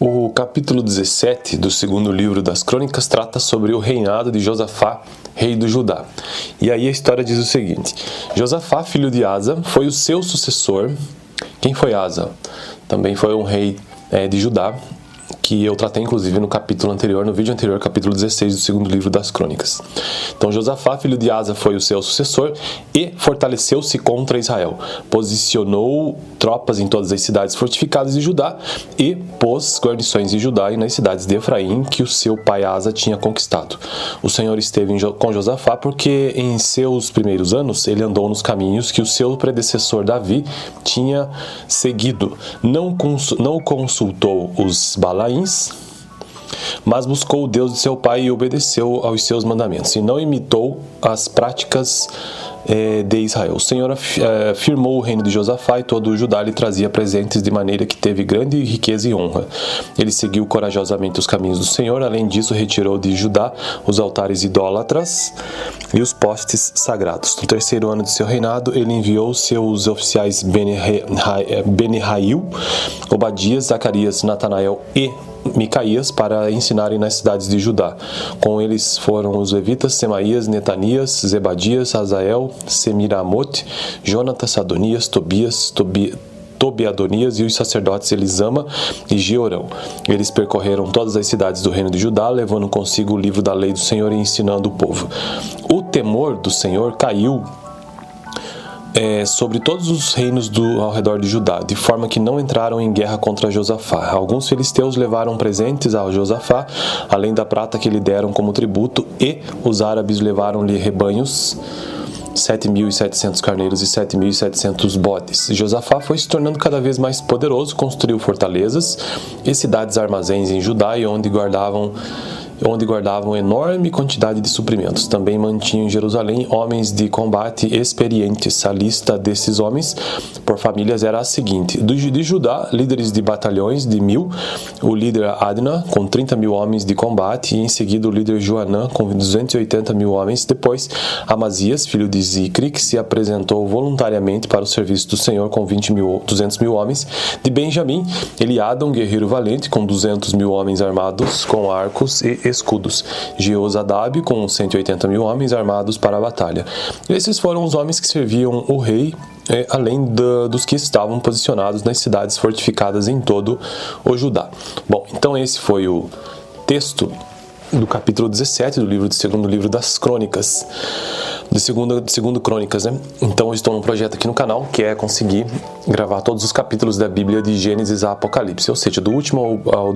O capítulo 17 do segundo livro das Crônicas trata sobre o reinado de Josafá, rei do Judá. E aí a história diz o seguinte: Josafá, filho de Asa, foi o seu sucessor. Quem foi Asa? Também foi um rei de Judá, que eu tratei inclusive no capítulo anterior, no vídeo anterior, capítulo 16 do segundo livro das Crônicas. Então Josafá, filho de Asa, foi o seu sucessor e fortaleceu-se contra Israel. Posicionou tropas em todas as cidades fortificadas de Judá e pôs guarnições em Judá e nas cidades de Efraim que o seu pai Asa tinha conquistado. O Senhor esteve com Josafá porque em seus primeiros anos ele andou nos caminhos que o seu predecessor Davi tinha seguido. Não consultou os Balaíns, mas buscou o Deus de seu pai e obedeceu aos seus mandamentos, e não imitou as práticas de Israel. O Senhor firmou o reino de Josafá e todo o Judá lhe trazia presentes de maneira que teve grande riqueza e honra. Ele seguiu corajosamente os caminhos do Senhor. Além disso, retirou de Judá os altares idólatras e os postes sagrados. No terceiro ano de seu reinado, ele enviou seus oficiais Beni-Hail, Obadias, Zacarias, Natanael e Micaías para ensinarem nas cidades de Judá. Com eles foram os levitas Semaías, Netanias, Zebadias, Azael, Semiramote, Jonatas, Adonias, Tobiadonias e os sacerdotes Elisama e Georão. Eles percorreram todas as cidades do reino de Judá, levando consigo o livro da lei do Senhor e ensinando o povo. O temor do Senhor caiu sobre todos os reinos ao redor de Judá, de forma que não entraram em guerra contra Josafá. Alguns filisteus levaram presentes a Josafá, além da prata que lhe deram como tributo, e os árabes levaram-lhe rebanhos, 7.700 carneiros e 7.700 bodes. Josafá foi se tornando cada vez mais poderoso, construiu fortalezas e cidades armazéns em Judá, e onde guardavam enorme quantidade de suprimentos. Também mantinham em Jerusalém homens de combate experientes. A lista desses homens por famílias era a seguinte: de Judá, líderes de batalhões de 1.000, o líder Adna com 30.000 homens de combate, e em seguida o líder Joanã com 280.000 homens. Depois Amazias, filho de Zicri, que se apresentou voluntariamente para o serviço do Senhor com 200.000 homens. De Benjamim, Eliada, um guerreiro valente com 200.000 homens armados com arcos e escudos. Jeozadab com 180.000 homens armados para a batalha. Esses foram os homens que serviam o rei, além dos que estavam posicionados nas cidades fortificadas em todo o Judá. Bom, então esse foi o texto do capítulo 17 do segundo livro das Crônicas. De segundo Crônicas, né? Então eu estou num projeto aqui no canal que é conseguir gravar todos os capítulos da Bíblia de Gênesis a Apocalipse, ou seja, do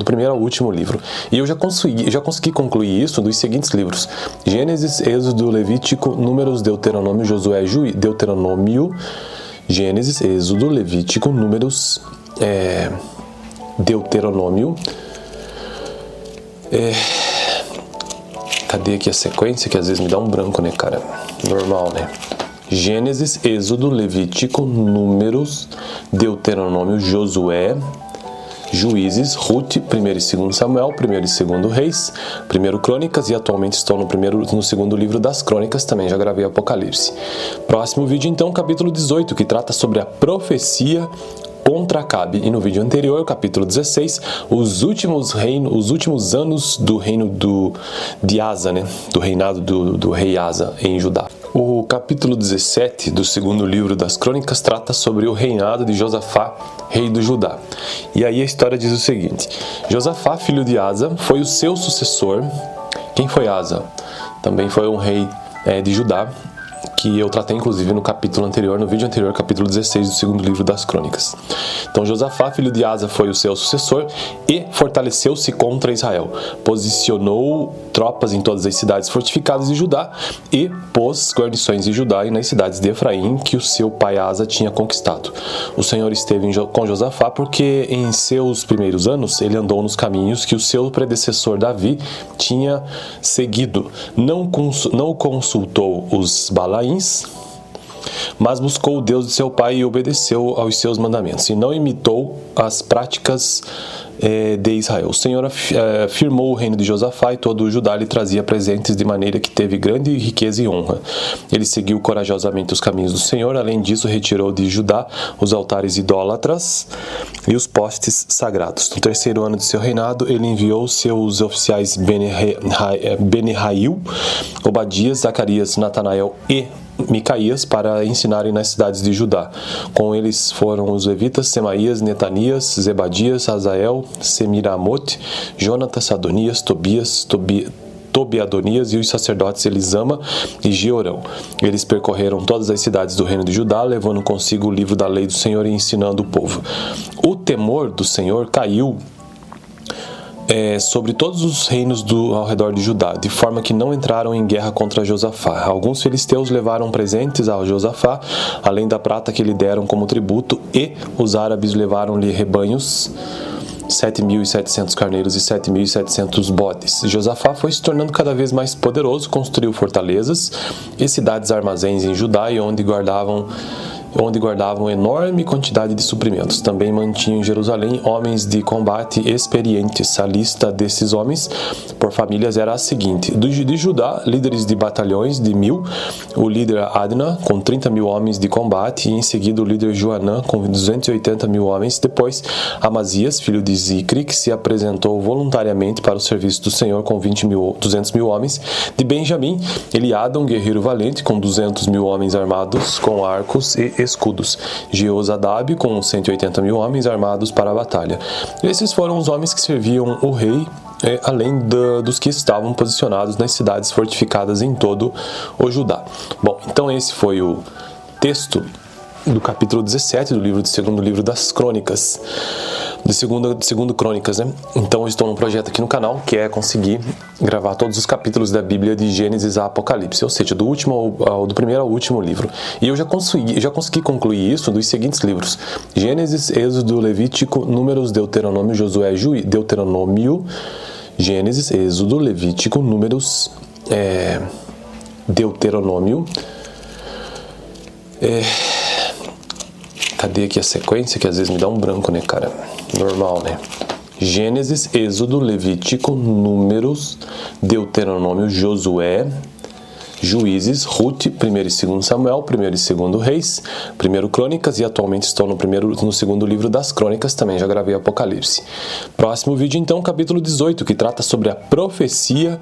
primeiro ao último livro. E eu já consegui concluir isso dos seguintes livros: Gênesis, Êxodo, Levítico, Números, Deuteronômio, Josué, Deuteronômio, Gênesis, Êxodo, Levítico, Números, Deuteronômio. Cadê aqui a sequência? Que às vezes me dá um branco, né, cara? Normal, né? Gênesis, Êxodo, Levítico, Números, Deuteronômio, Josué, Juízes, Ruth, 1 e 2 Samuel, 1 e 2 Reis, 1 Crônicas, e atualmente estou no segundo livro das Crônicas, também já gravei Apocalipse. Próximo vídeo, então, capítulo 18, que trata sobre a profecia contra Acabe, e no vídeo anterior, capítulo 16, os últimos anos do reino de Asa, né? Do reinado do rei Asa em Judá. O capítulo 17 do segundo livro das Crônicas trata sobre o reinado de Josafá, rei do Judá. E aí a história diz o seguinte: Josafá, filho de Asa, foi o seu sucessor. Quem foi Asa? Também foi um rei de Judá, que eu tratei inclusive no capítulo anterior, no vídeo anterior, capítulo 16 do segundo livro das Crônicas. Então Josafá, filho de Asa, foi o seu sucessor e fortaleceu-se contra Israel. Posicionou tropas em todas as cidades fortificadas de Judá e pôs guarnições em Judá e nas cidades de Efraim que o seu pai Asa tinha conquistado. O Senhor esteve com Josafá porque em seus primeiros anos ele andou nos caminhos que o seu predecessor Davi tinha seguido. Não consultou os Balaíns, mas buscou o Deus de seu pai e obedeceu aos seus mandamentos, e não imitou as práticas de Israel. O Senhor firmou o reino de Josafá e todo o Judá lhe trazia presentes de maneira que teve grande riqueza e honra. Ele seguiu corajosamente os caminhos do Senhor, além disso retirou de Judá os altares idólatras e os postes sagrados. No terceiro ano de seu reinado, ele enviou seus oficiais Beni-Hail, Obadias, Zacarias, Natanael e Micaías para ensinarem nas cidades de Judá. Com eles foram os levitas Semaías, Netanias, Zebadias, Azael, Semiramote, Jonatas, Adonias, Tobiadonias e os sacerdotes Elisama e Georão. Eles percorreram todas as cidades do reino de Judá, levando consigo o livro da lei do Senhor e ensinando o povo. O temor do Senhor caiu sobre todos os reinos ao redor de Judá, de forma que não entraram em guerra contra Josafá. Alguns filisteus levaram presentes a Josafá, além da prata que lhe deram como tributo, e os árabes levaram-lhe rebanhos, 7.700 carneiros e 7.700 bodes. Josafá foi se tornando cada vez mais poderoso, construiu fortalezas e cidades armazéns em Judá, e onde guardavam enorme quantidade de suprimentos. Também mantinham em Jerusalém homens de combate experientes. A lista desses homens por famílias era a seguinte: de Judá, líderes de batalhões de 1.000, o líder Adna com 30.000 homens de combate, e em seguida o líder Joanã com 280.000 homens. Depois Amazias, filho de Zicri, que se apresentou voluntariamente para o serviço do Senhor com 200.000 homens. De Benjamim, Eliada, um guerreiro valente com 200.000 homens armados com arcos e escudos. Jeozadab com 180.000 homens armados para a batalha. Esses foram os homens que serviam o rei, além dos que estavam posicionados nas cidades fortificadas em todo o Judá. Bom, então esse foi o texto do capítulo 17 do segundo livro das Crônicas. De segundo Crônicas, né? Então eu estou num projeto aqui no canal que é conseguir gravar todos os capítulos da Bíblia de Gênesis a Apocalipse, ou seja, do primeiro ao último livro. E eu já consegui concluir isso dos seguintes livros: Gênesis, Êxodo, Levítico, Números, Deuteronômio, Josué, Deuteronômio, Gênesis, Êxodo, Levítico, Números, Deuteronômio. Cadê aqui a sequência? Que às vezes me dá um branco, né, cara? Normal, né? Gênesis, Êxodo, Levítico, Números, Deuteronômio, Josué, Juízes, Ruth, 1º e 2 Samuel, 1º e 2 Reis, 1º Crônicas, e atualmente estou no segundo livro das Crônicas, também já gravei Apocalipse. Próximo vídeo, então, capítulo 18, que trata sobre a profecia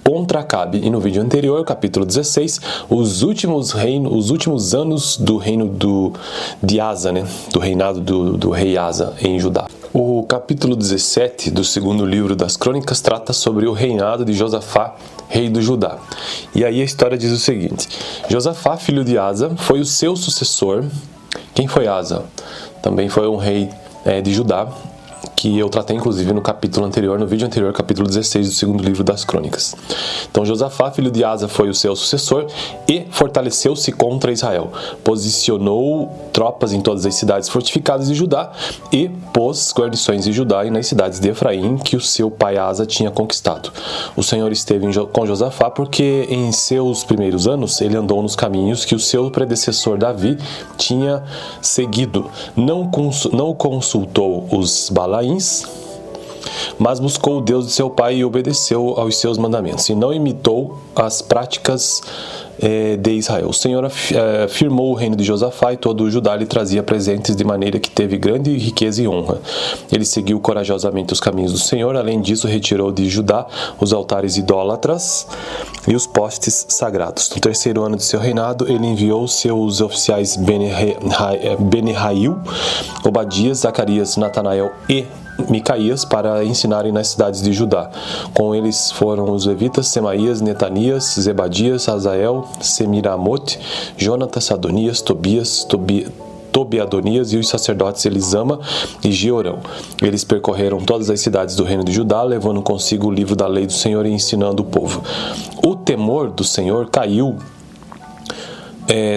contra Acabe. E no vídeo anterior, capítulo 16, os últimos anos do reino de Asa, né? Do reinado do rei Asa em Judá. O capítulo 17 do segundo livro das Crônicas trata sobre o reinado de Josafá, rei do Judá. E aí a história diz o seguinte: Josafá, filho de Asa, foi o seu sucessor. Quem foi Asa? Também foi um rei de Judá, que eu tratei inclusive no vídeo anterior, capítulo 16 do segundo livro das Crônicas. Então Josafá, filho de Asa, foi o seu sucessor e fortaleceu-se contra Israel. Posicionou tropas em todas as cidades fortificadas de Judá e pôs guarnições em Judá e nas cidades de Efraim, que o seu pai Asa tinha conquistado. O Senhor esteve com Josafá porque em seus primeiros anos ele andou nos caminhos que o seu predecessor Davi tinha seguido. Não consultou os Balaíns, mas buscou o Deus de seu pai e obedeceu aos seus mandamentos, e não imitou as práticas de Israel. O Senhor firmou o reino de Josafá e todo o Judá lhe trazia presentes de maneira que teve grande riqueza e honra. Ele seguiu corajosamente os caminhos do Senhor, além disso retirou de Judá os altares idólatras e os postes sagrados. No terceiro ano de seu reinado, ele enviou seus oficiais Beni-Hail, Obadias, Zacarias, Natanael e Micaías para ensinarem nas cidades de Judá. Com eles foram os levitas Semaías, Netanias, Zebadias, Azael, Semiramote, Jonatas, Adonias, Tobiadonias e os sacerdotes Elisama e Georão. Eles percorreram todas as cidades do reino de Judá, levando consigo o livro da lei do Senhor e ensinando o povo. O temor do Senhor caiu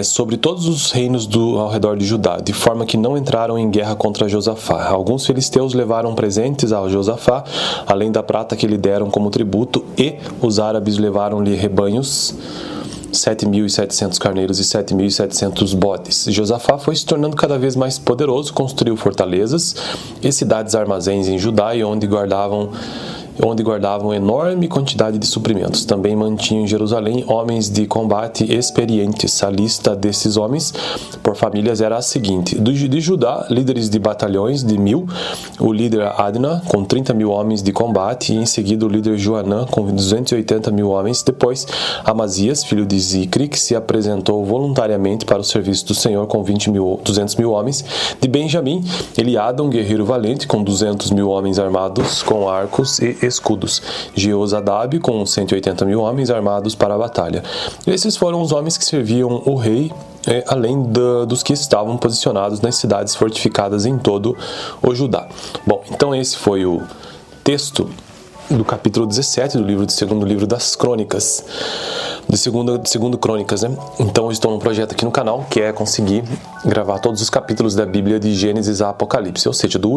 sobre todos os reinos ao redor de Judá, de forma que não entraram em guerra contra Josafá. Alguns filisteus levaram presentes a Josafá, além da prata que lhe deram como tributo, e os árabes levaram-lhe rebanhos, 7.700 carneiros e 7.700 bodes. Josafá foi se tornando cada vez mais poderoso, construiu fortalezas e cidades armazéns em Judá, e onde guardavam enorme quantidade de suprimentos. Também mantinham em Jerusalém homens de combate experientes. A lista desses homens por famílias era a seguinte: de Judá, líderes de batalhões de 1.000, o líder Adna com 30.000 homens de combate, e em seguida o líder Joanã com 280.000 homens. Depois Amazias, filho de Zicri, que se apresentou voluntariamente para o serviço do Senhor com 200.000 homens. De Benjamim, Eliada, um guerreiro valente com 200.000 homens armados com arcos e escudos. Jeozadab com 180.000 homens armados para a batalha. Esses foram os homens que serviam o rei, além dos que estavam posicionados nas cidades fortificadas em todo o Judá. Bom, então esse foi o texto do capítulo 17 do segundo livro das Crônicas. Segundo Crônicas, né? Então eu estou num projeto aqui no canal que é conseguir gravar todos os capítulos da Bíblia de Gênesis a Apocalipse, ou seja, do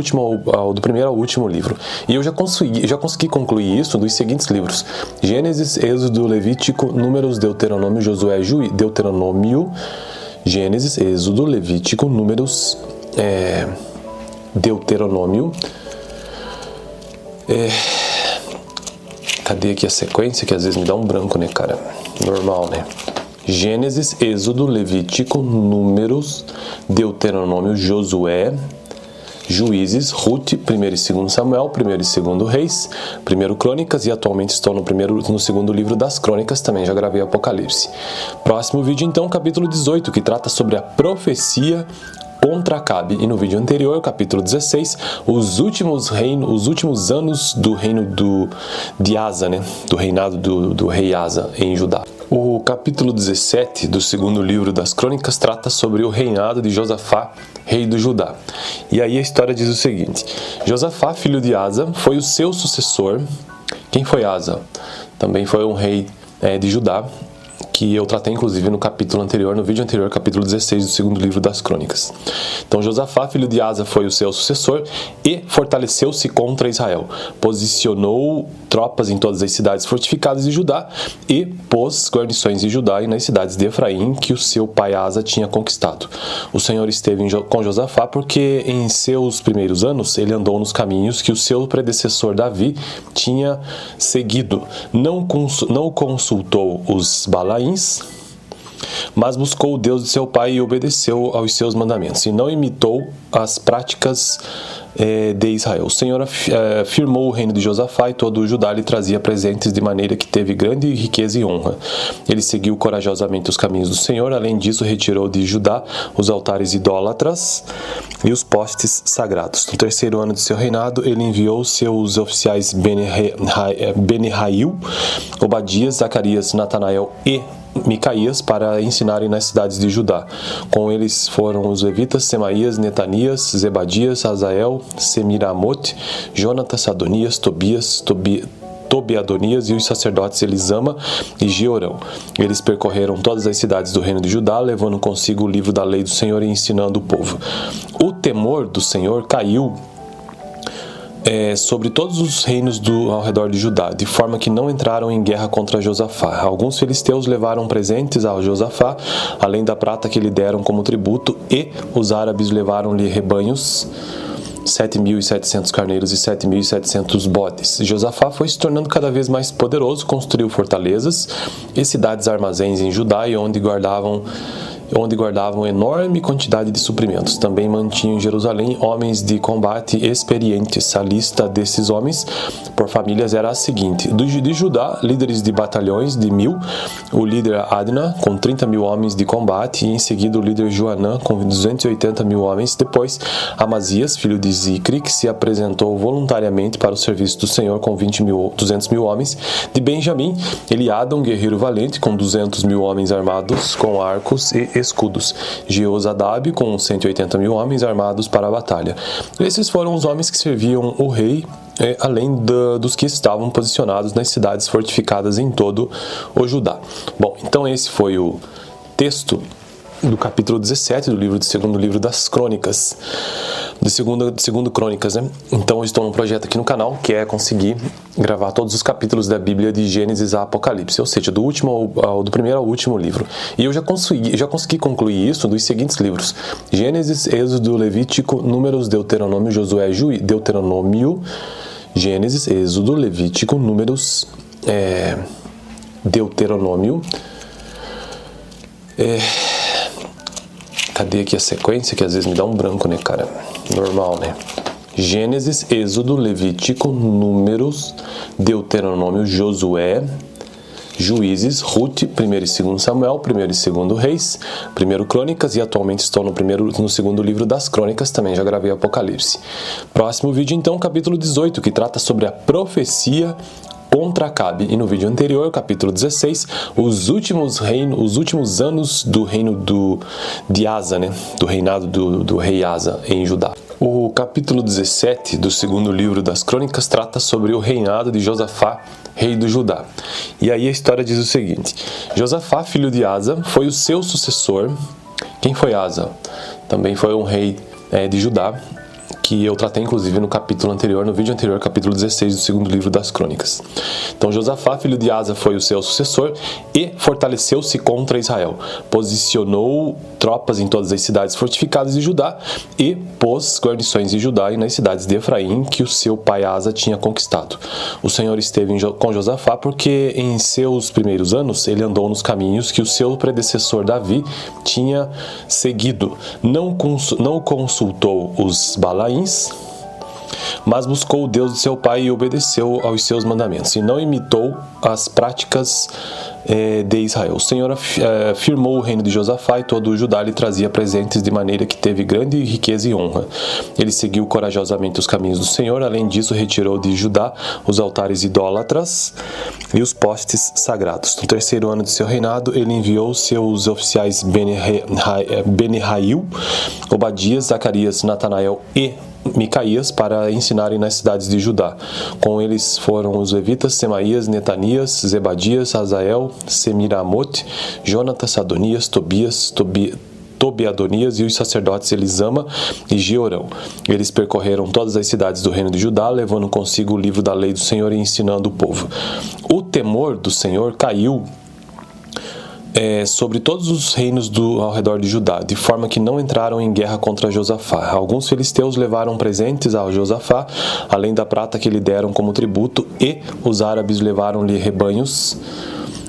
primeiro ao último livro. E eu já consegui concluir isso dos seguintes livros: Gênesis, Êxodo, Levítico, Números, Deuteronômio, Josué, Deuteronômio, Gênesis, Êxodo, Levítico, Números, Deuteronômio. Cadê aqui a sequência? Que às vezes me dá um branco, né, cara? Normal, né? Gênesis, Êxodo, Levítico, Números, Deuteronômio, Josué, Juízes, Ruth, 1 e 2 Samuel, 1 e 2 Reis, 1 Crônicas, e atualmente estou no segundo livro das Crônicas, também já gravei Apocalipse. Próximo vídeo, então, capítulo 18, que trata sobre a profecia contra Acabe. E no vídeo anterior, capítulo 16, os últimos anos do reino de Asa, né? Do reinado do rei Asa em Judá. O capítulo 17 do segundo livro das Crônicas trata sobre o reinado de Josafá, rei do Judá. E aí a história diz o seguinte: Josafá, filho de Asa, foi o seu sucessor. Quem foi Asa? Também foi um rei de Judá, que eu tratei inclusive no vídeo anterior, capítulo 16 do segundo livro das Crônicas. Então Josafá, filho de Asa, foi o seu sucessor e fortaleceu-se contra Israel. Posicionou tropas em todas as cidades fortificadas de Judá e pôs guarnições em Judá e nas cidades de Efraim que o seu pai Asa tinha conquistado. O Senhor esteve com Josafá porque em seus primeiros anos ele andou nos caminhos que o seu predecessor Davi tinha seguido. Não consultou os Balaíns, mas buscou o Deus de seu pai e obedeceu aos seus mandamentos, e não imitou as práticas de Israel. O Senhor firmou o reino de Josafá, e todo o Judá lhe trazia presentes, de maneira que teve grande riqueza e honra. Ele seguiu corajosamente os caminhos do Senhor. Além disso, retirou de Judá os altares idólatras e os postes sagrados. No terceiro ano de seu reinado, ele enviou seus oficiais Beni-Hail, Obadias, Zacarias, Natanael e Micaías para ensinarem nas cidades de Judá. Com eles foram os levitas Semaías, Netanias, Zebadias, Azael, Semiramote, Jonatas, Adonias, Tobiadonias e os sacerdotes Elisama e Georão. Eles percorreram todas as cidades do reino de Judá, levando consigo o livro da lei do Senhor e ensinando o povo. O temor do Senhor caiu sobre todos os reinos ao redor de Judá, de forma que não entraram em guerra contra Josafá. Alguns filisteus levaram presentes a Josafá, além da prata que lhe deram como tributo, e os árabes levaram-lhe rebanhos, 7.700 carneiros e 7.700 bodes. Josafá foi se tornando cada vez mais poderoso, construiu fortalezas e cidades armazéns em Judá, e onde guardavam enorme quantidade de suprimentos. Também mantinham em Jerusalém homens de combate experientes. A lista desses homens por famílias era a seguinte: de Judá, líderes de batalhões de 1.000, o líder Adna com 30.000 homens de combate, e em seguida o líder Joanã com 280.000 homens. Depois Amazias, filho de Zicri, que se apresentou voluntariamente para o serviço do Senhor com 200.000 homens. De Benjamim, Eliada, um guerreiro valente com 200.000 homens armados com arcos e escudos. Jeozadab com 180.000 homens armados para a batalha. Esses foram os homens que serviam o rei, além dos que estavam posicionados nas cidades fortificadas em todo o Judá. Bom, então esse foi o texto do capítulo 17 do segundo livro das Crônicas. Segundo Crônicas, né? Então eu estou num projeto aqui no canal que é conseguir gravar todos os capítulos da Bíblia de Gênesis a Apocalipse, ou seja, do primeiro ao último livro. E eu já consegui concluir isso dos seguintes livros: Gênesis, Êxodo, Levítico, Números, Deuteronômio, Josué, Deuteronômio, Gênesis, Êxodo, Levítico, Números, Deuteronômio. Cadê aqui a sequência? Que às vezes me dá um branco, né, cara? Normal, né? Gênesis, Êxodo, Levítico, Números, Deuteronômio, Josué, Juízes, Ruth, 1 e 2 Samuel, 1 e 2 Reis, 1 Crônicas, e atualmente estou no segundo livro das Crônicas, também já gravei Apocalipse. Próximo vídeo então, capítulo 18, que trata sobre a profecia contra Acabe, e no vídeo anterior, capítulo 16, os últimos anos do reino de Asa, né? Do reinado do rei Asa em Judá. O capítulo 17 do segundo livro das Crônicas trata sobre o reinado de Josafá, rei do Judá. E aí a história diz o seguinte: Josafá, filho de Asa, foi o seu sucessor. Quem foi Asa? Também foi um rei de Judá, que eu tratei inclusive no capítulo anterior, no vídeo anterior, capítulo 16 do segundo livro das Crônicas. Então Josafá, filho de Asa, foi o seu sucessor e fortaleceu-se contra Israel. Posicionou tropas em todas as cidades fortificadas de Judá e pôs guarnições em Judá e nas cidades de Efraim que o seu pai Asa tinha conquistado. O Senhor esteve com Josafá porque em seus primeiros anos ele andou nos caminhos que o seu predecessor Davi tinha seguido. Não consultou os Balaíns, mas buscou o Deus de seu pai e obedeceu aos seus mandamentos, e não imitou as práticas de Israel. O Senhor firmou o reino de Josafá, e todo o Judá lhe trazia presentes, de maneira que teve grande riqueza e honra. Ele seguiu corajosamente os caminhos do Senhor. Além disso, retirou de Judá os altares idólatras e os postes sagrados. No terceiro ano de seu reinado, ele enviou seus oficiais Beni-Hail, Obadias, Zacarias, Natanael e Micaías para ensinarem nas cidades de Judá. Com eles foram os levitas Semaías, Netanias, Zebadias, Azael, Semiramote, Jonatas, Adonias, Tobiadonias e os sacerdotes Elisama e Georão. Eles percorreram todas as cidades do reino de Judá, levando consigo o livro da lei do Senhor e ensinando o povo. O temor do Senhor caiu sobre todos os reinos ao redor de Judá, de forma que não entraram em guerra contra Josafá. Alguns filisteus levaram presentes a Josafá, além da prata que lhe deram como tributo, e os árabes levaram-lhe rebanhos,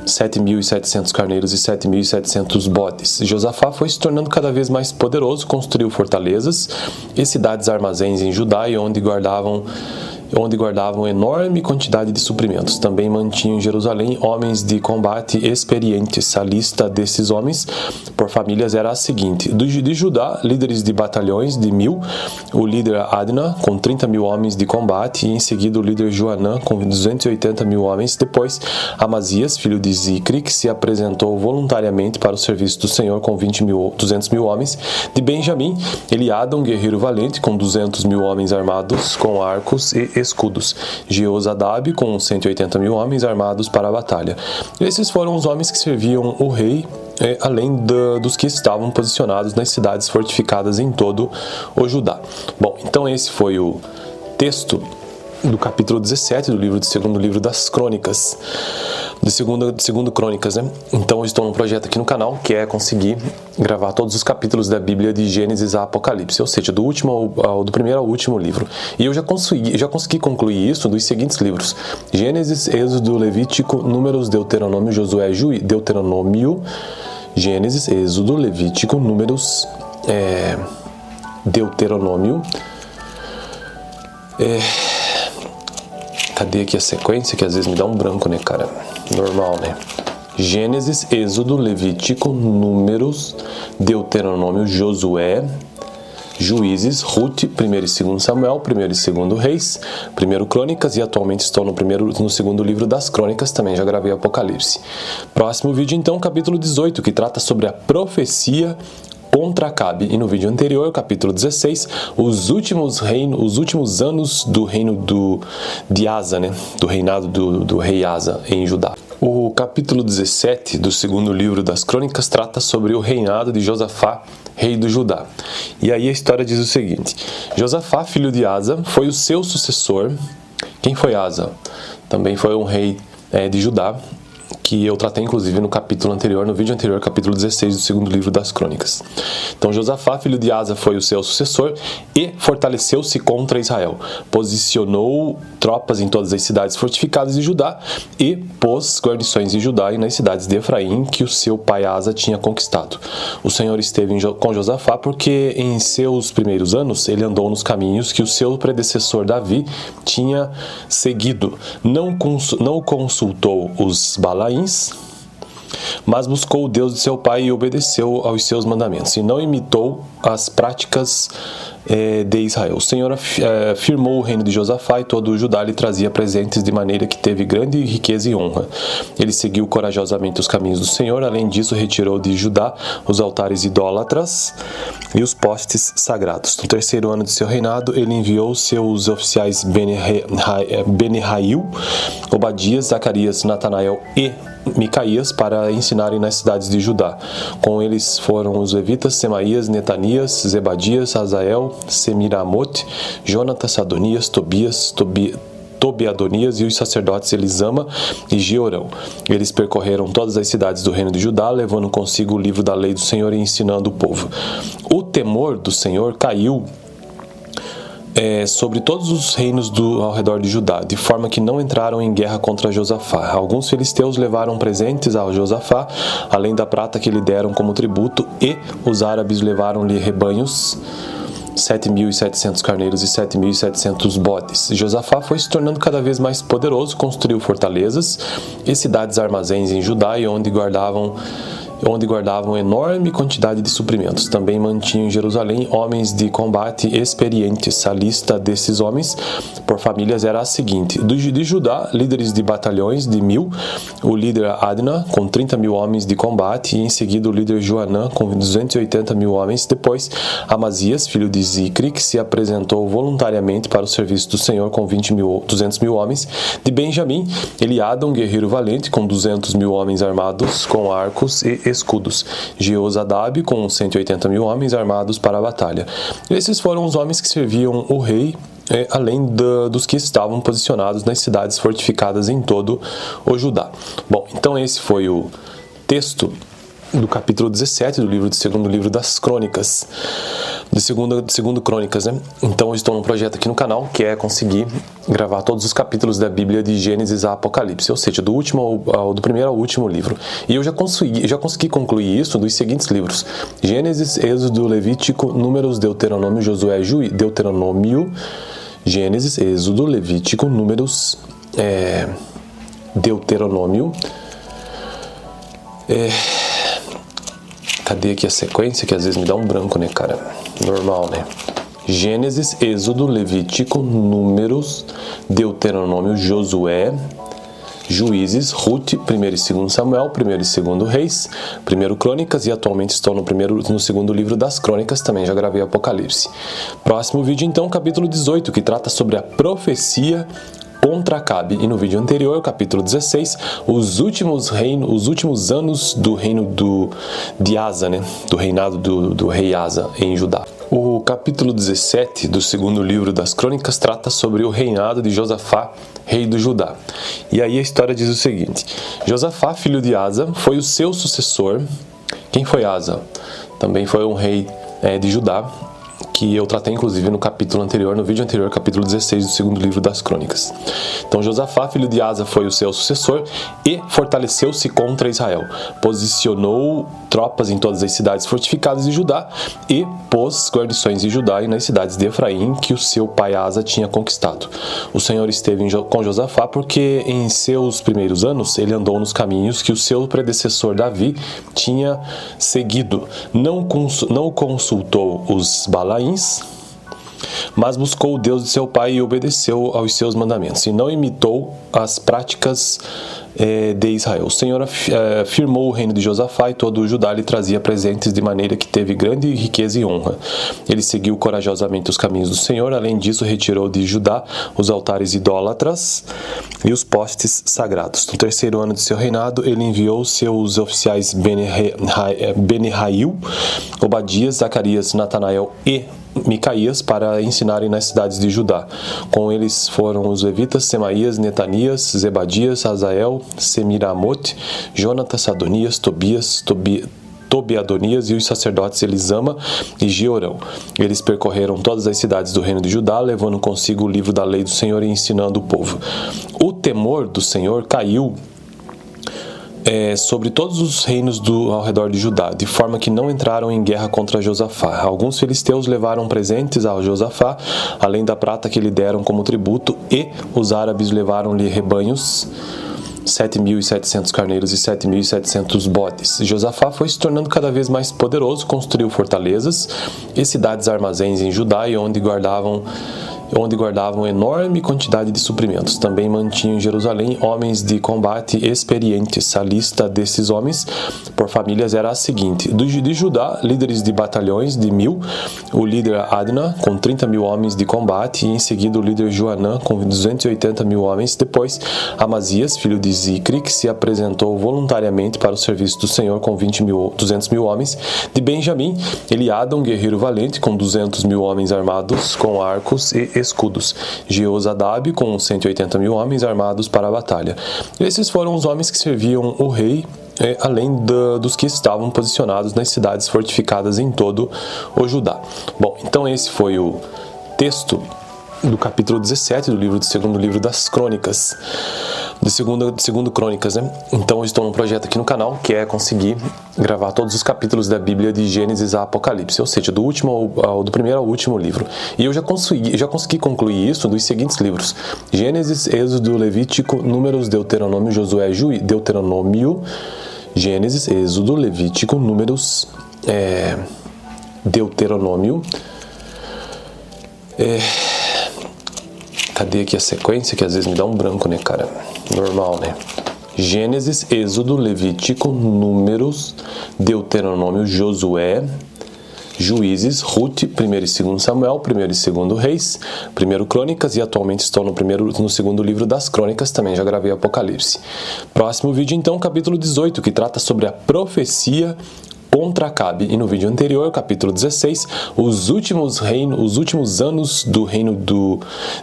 7.700 carneiros e 7.700 bodes. Josafá foi se tornando cada vez mais poderoso, construiu fortalezas e cidades armazéns em Judá, e onde guardavam enorme quantidade de suprimentos. Também mantinham em Jerusalém homens de combate experientes. A lista desses homens por famílias era a seguinte: de Judá, líderes de batalhões de 1.000, o líder Adna com 30.000 homens de combate, e em seguida o líder Joanã com 280.000 homens. Depois Amazias, filho de Zicri, que se apresentou voluntariamente para o serviço do Senhor com 200.000 homens. De Benjamim, Eliada, um guerreiro valente com 200.000 homens armados com arcos e escudos. Jeozadab com 180.000 homens armados para a batalha. Esses foram os homens que serviam o rei, além dos que estavam posicionados nas cidades fortificadas em todo o Judá. Bom, então esse foi o texto do capítulo 17 do segundo livro das Crônicas. De segundo Crônicas, né? Então eu estou num projeto aqui no canal que é conseguir gravar todos os capítulos da Bíblia de Gênesis a Apocalipse, ou seja, do primeiro ao último livro. E eu já consegui concluir isso dos seguintes livros: Gênesis, Êxodo, Levítico, Números, Deuteronômio, Josué, Deuteronômio, Gênesis, Êxodo, Levítico, Números, Deuteronômio. Cadê aqui a sequência? Que às vezes me dá um branco, né, cara? Normal, né? Gênesis, Êxodo, Levítico, Números, Deuteronômio, Josué, Juízes, Ruth, 1 e 2 Samuel, 1 e 2 Reis, 1 Crônicas, e atualmente estou no segundo livro das Crônicas, também já gravei Apocalipse. Próximo vídeo então, capítulo 18, que trata sobre a profecia contra Acabe, e no vídeo anterior, capítulo 16, os últimos anos do reino de Asa, né? Do reinado do rei Asa em Judá. O capítulo 17 do segundo livro das Crônicas trata sobre o reinado de Josafá, rei do Judá. E aí a história diz o seguinte: Josafá, filho de Asa, foi o seu sucessor. Quem foi Asa? Também foi um rei de Judá, que eu tratei inclusive no capítulo anterior, no vídeo anterior, capítulo 16 do segundo livro das Crônicas. Então Josafá, filho de Asa, foi o seu sucessor e fortaleceu-se contra Israel. Posicionou tropas em todas as cidades fortificadas de Judá e pôs guarnições em Judá e nas cidades de Efraim que o seu pai Asa tinha conquistado. O Senhor esteve com Josafá porque em seus primeiros anos ele andou nos caminhos que o seu predecessor Davi tinha seguido. Não consultou os Balaíns, mas buscou o Deus de seu pai e obedeceu aos seus mandamentos, e não imitou as práticas de Israel. O Senhor firmou o reino de Josafá e todo o Judá lhe trazia presentes de maneira que teve grande riqueza e honra. Ele seguiu corajosamente os caminhos do Senhor, além disso retirou de Judá os altares idólatras e os postes sagrados. No terceiro ano de seu reinado, ele enviou seus oficiais Beni-Hail, Obadias, Zacarias, Natanael e Micaías para ensinarem nas cidades de Judá. Com eles foram os levitas Semaías, Netanias, Zebadias, Azael, Semiramote, Jonatas, Adonias, Tobiadonias e os sacerdotes Elisama e Georão. Eles percorreram todas as cidades do reino de Judá, levando consigo o livro da lei do Senhor e ensinando o povo. O temor do Senhor caiu sobre todos os reinos ao redor de Judá, de forma que não entraram em guerra contra Josafá. Alguns filisteus levaram presentes a Josafá, além da prata que lhe deram como tributo, e os árabes levaram-lhe rebanhos, 7.700 carneiros e 7.700 bodes. Josafá foi se tornando cada vez mais poderoso, construiu fortalezas e cidades armazéns em Judá, e onde guardavam enorme quantidade de suprimentos. Também mantinham em Jerusalém homens de combate experientes. A lista desses homens por famílias era a seguinte: de Judá, líderes de batalhões de 1.000, o líder Adna com 30.000 homens de combate, e em seguida o líder Joanã com 280.000 homens. Depois Amazias, filho de Zicri, que se apresentou voluntariamente para o serviço do Senhor com 200.000 homens. De Benjamim, Eliada, um guerreiro valente com 200.000 homens armados com arcos e escudos. Jeozadab com 180.000 homens armados para a batalha. Esses foram os homens que serviam o rei, além dos que estavam posicionados nas cidades fortificadas em todo o Judá. Bom, então esse foi o texto do capítulo 17 do segundo livro das Crônicas, de segundo Crônicas, né? Então eu estou num projeto aqui no canal que é conseguir gravar todos os capítulos da Bíblia de Gênesis a Apocalipse, ou seja, do primeiro ao último livro. E eu já consegui concluir isso dos seguintes livros: Gênesis, Êxodo, Levítico, Números, Deuteronômio, Josué, Deuteronômio, Gênesis, Êxodo, Levítico, Números, Deuteronômio. Cadê aqui a sequência? Que às vezes me dá um branco, né, cara? Normal, né? Gênesis, Êxodo, Levítico, Números, Deuteronômio, Josué, Juízes, Ruth, 1º e 2º Samuel, 1º e 2º Reis, 1º Crônicas, e atualmente estou no segundo livro das Crônicas, também já gravei Apocalipse. Próximo vídeo, então, capítulo 18, que trata sobre a profecia contra Acabe. E no vídeo anterior, capítulo 16, os últimos anos do reino de Asa, né? Do reinado do rei Asa em Judá. O capítulo 17 do segundo livro das Crônicas trata sobre o reinado de Josafá, rei do Judá. E aí a história diz o seguinte: Josafá, filho de Asa, foi o seu sucessor. Quem foi Asa? Também foi um rei de Judá, que eu tratei inclusive no capítulo anterior, no vídeo anterior, capítulo 16 do segundo livro das Crônicas. Então Josafá, filho de Asa, foi o seu sucessor e fortaleceu-se contra Israel. Posicionou tropas em todas as cidades fortificadas de Judá e pôs guarnições em Judá e nas cidades de Efraim que o seu pai Asa tinha conquistado. O Senhor esteve com Josafá porque em seus primeiros anos ele andou nos caminhos que o seu predecessor Davi tinha seguido. Não consultou os Balaíns, mas buscou o Deus de seu pai e obedeceu aos seus mandamentos, e não imitou as práticas de Israel. O Senhor firmou o reino de Josafá e todo o Judá lhe trazia presentes de maneira que teve grande riqueza e honra. Ele seguiu corajosamente os caminhos do Senhor, além disso retirou de Judá os altares idólatras e os postes sagrados. No terceiro ano de seu reinado, ele enviou seus oficiais Beni-Hail, Obadias, Zacarias, Natanael e Micaías para ensinarem nas cidades de Judá. Com eles foram os levitas Semaías, Netanias, Zebadias, Azael, Semiramote, Jonatas, Adonias, Tobiadonias e os sacerdotes Elisama e Georão. Eles percorreram todas as cidades do reino de Judá, levando consigo o livro da lei do Senhor e ensinando o povo. O temor do Senhor caiu sobre todos os reinos ao redor de Judá, de forma que não entraram em guerra contra Josafá. Alguns filisteus levaram presentes a Josafá, além da prata que lhe deram como tributo, e os árabes levaram-lhe rebanhos, 7.700 carneiros e 7.700 bodes. Josafá foi se tornando cada vez mais poderoso, construiu fortalezas e cidades armazéns em Judá, e onde guardavam enorme quantidade de suprimentos. Também mantinham em Jerusalém homens de combate experientes. A lista desses homens por famílias era a seguinte: de Judá, líderes de batalhões de 1.000, o líder Adna com 30.000 homens de combate, e em seguida o líder Joanã com 280.000 homens. Depois Amazias, filho de Zicri, que se apresentou voluntariamente para o serviço do Senhor com 200.000 homens. De Benjamim, Eliada, um guerreiro valente com 200.000 homens armados com arcos e escudos. Jeozadab com 180.000 homens armados para a batalha. Esses foram os homens que serviam o rei, além dos que estavam posicionados nas cidades fortificadas em todo o Judá. Bom, então esse foi o texto do capítulo 17 do segundo livro das Crônicas. De segundo Crônicas, né? Então eu estou num projeto aqui no canal que é conseguir gravar todos os capítulos da Bíblia de Gênesis a Apocalipse, ou seja, do primeiro ao último livro. E eu já consegui concluir isso dos seguintes livros: Gênesis, Êxodo, Levítico, Números, Deuteronômio, Josué, Deuteronômio, Gênesis, Êxodo, Levítico, Números, Deuteronômio. Cadê aqui a sequência? Que às vezes me dá um branco, né, cara? Normal, né? Gênesis, Êxodo, Levítico, Números, Deuteronômio, Josué, Juízes, Ruth, 1º e 2º Samuel, 1º e 2º Reis, 1º Crônicas, e atualmente estou no segundo livro das Crônicas, também já gravei Apocalipse. Próximo vídeo, então, capítulo 18, que trata sobre a profecia contra Acabe. E no vídeo anterior, capítulo 16, os últimos anos do reino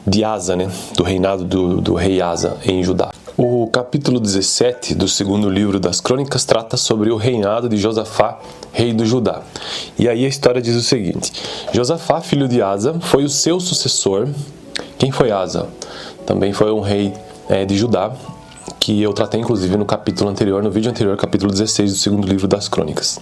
de Asa, né? Do reinado do rei Asa em Judá. O capítulo 17 do segundo livro das Crônicas trata sobre o reinado de Josafá, rei do Judá. E aí a história diz o seguinte: Josafá, filho de Asa, foi o seu sucessor. Quem foi Asa? Também foi um rei de Judá, que eu tratei inclusive no vídeo anterior, capítulo 16 do segundo livro das Crônicas.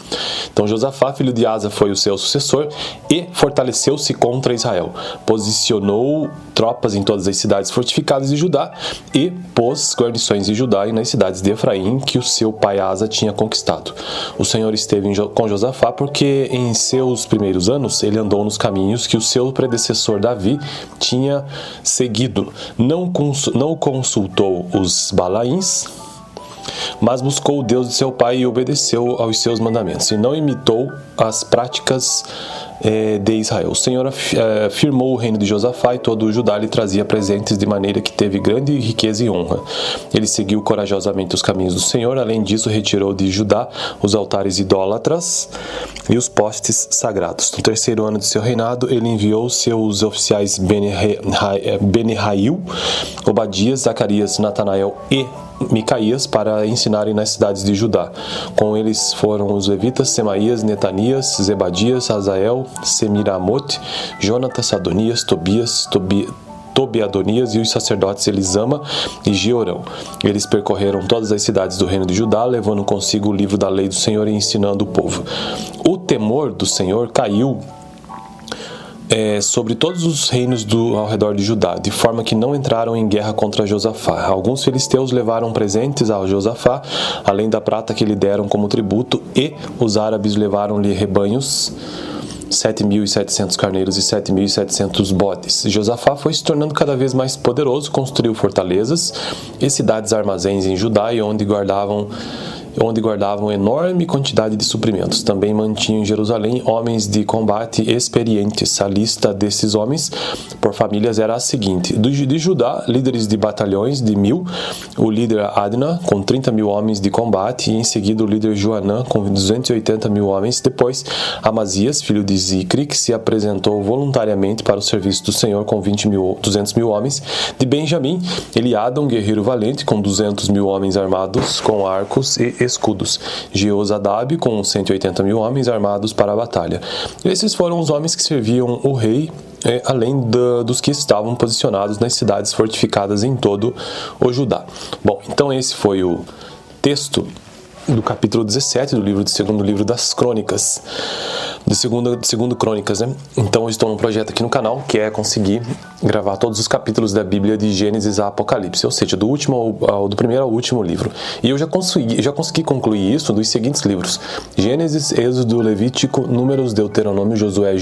Então Josafá, filho de Asa, foi o seu sucessor e fortaleceu-se contra Israel. Posicionou tropas em todas as cidades fortificadas de Judá e pôs guarnições em Judá e nas cidades de Efraim que o seu pai Asa tinha conquistado. O Senhor esteve com Josafá porque em seus primeiros anos ele andou nos caminhos que o seu predecessor Davi tinha seguido. Não consultou os Balaíns, mas buscou o Deus de seu pai e obedeceu aos seus mandamentos, e não imitou as práticas de Israel. O Senhor afirmou o reino de Josafá, e todo o Judá lhe trazia presentes, de maneira que teve grande riqueza e honra. Ele seguiu corajosamente os caminhos do Senhor. Além disso, retirou de Judá os altares idólatras e os postes sagrados. No terceiro ano de seu reinado, ele enviou seus oficiais Beni-Hail, Obadias, Zacarias, Natanael e Micaías para ensinarem nas cidades de Judá. Com eles foram os levitas Semaías, Netanias, Zebadias, Azael, Semiramote, Jonatas, Adonias, Tobiadonias e os sacerdotes Elisama e Georão. Eles percorreram todas as cidades do reino de Judá, levando consigo o livro da lei do Senhor e ensinando o povo. O temor do Senhor caiu sobre todos os reinos ao redor de Judá, de forma que não entraram em guerra contra Josafá. Alguns filisteus levaram presentes a Josafá, além da prata que lhe deram como tributo, e os árabes levaram-lhe rebanhos, 7.700 carneiros e 7.700 bodes. Josafá foi se tornando cada vez mais poderoso, construiu fortalezas e cidades armazéns em Judá, e onde guardavam onde guardavam enorme quantidade de suprimentos. Também mantinham em Jerusalém homens de combate experientes. A lista desses homens por famílias era a seguinte: de Judá, líderes de batalhões de 1000, o líder Adna com 30.000 homens de combate, e em seguida o líder Joanã com 280.000 homens. Depois Amazias, filho de Zicri, que se apresentou voluntariamente para o serviço do Senhor com 200.000 homens. De Benjamim, Eliada, um guerreiro valente com 200.000 homens armados com arcos e escudos. Jeozadab com 180.000 homens armados para a batalha. Esses foram os homens que serviam o rei, além dos que estavam posicionados nas cidades fortificadas em todo o Judá. Bom, então esse foi o texto do capítulo 17 do segundo livro das Crônicas, de segundo Crônicas, né? Então eu estou num projeto aqui no canal que é conseguir gravar todos os capítulos da Bíblia de Gênesis a Apocalipse, ou seja, do primeiro ao último livro. E eu já consegui concluir isso dos seguintes livros: Gênesis, Êxodo, Levítico, Números, Deuteronômio, Josué,